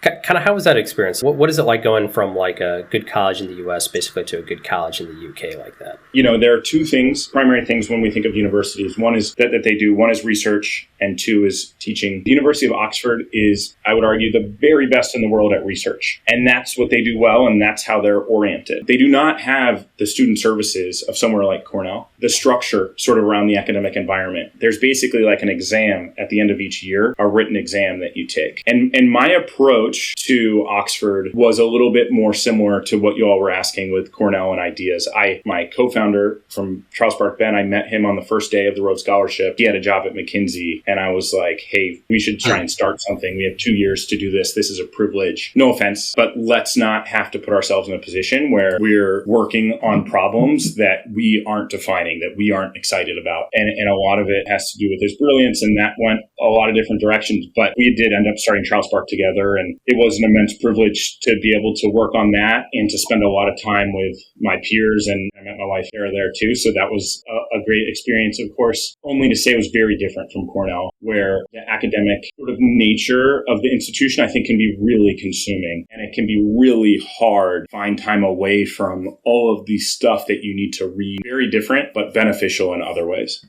Kind of how was that experience? What is it like going from like a good college in the US basically to a good college in the UK like that? There are two things, primary things when we think of universities. One is that they do, one is research, and two is teaching. The University of Oxford is, I would argue, the very best in the world at research. And that's what they do well, and that's how they're oriented. They do not have the student services of somewhere like Cornell, the structure sort of around the academic environment. There's basically like an exam at the end of each year, a written exam that you take. And my approach to Oxford was a little bit more similar to what you all were asking with Cornell and ideas. My co-founder from Charles Park Ben, I met him on the first day of the Rhodes Scholarship. He had a job at McKinsey, and I was like, hey, we should try and start something. We have 2 years to do this. This is a privilege. No offense, but let's not have to put ourselves in a position where we're working on problems that we aren't defining, that we aren't excited about. And a lot of it has to do with his brilliance, and that went a lot of different directions. But we did end up starting Charles Park together, and it was an immense privilege to be able to work on that and to spend a lot of time with my peers. And I met my wife Sarah there too. So that was a great experience, of course, only to say it was very different from Cornell, where the academic sort of nature of the institution, I think, can be really consuming. And it can be really hard to find time away from all of the stuff that you need to read. Very different, but beneficial in other ways.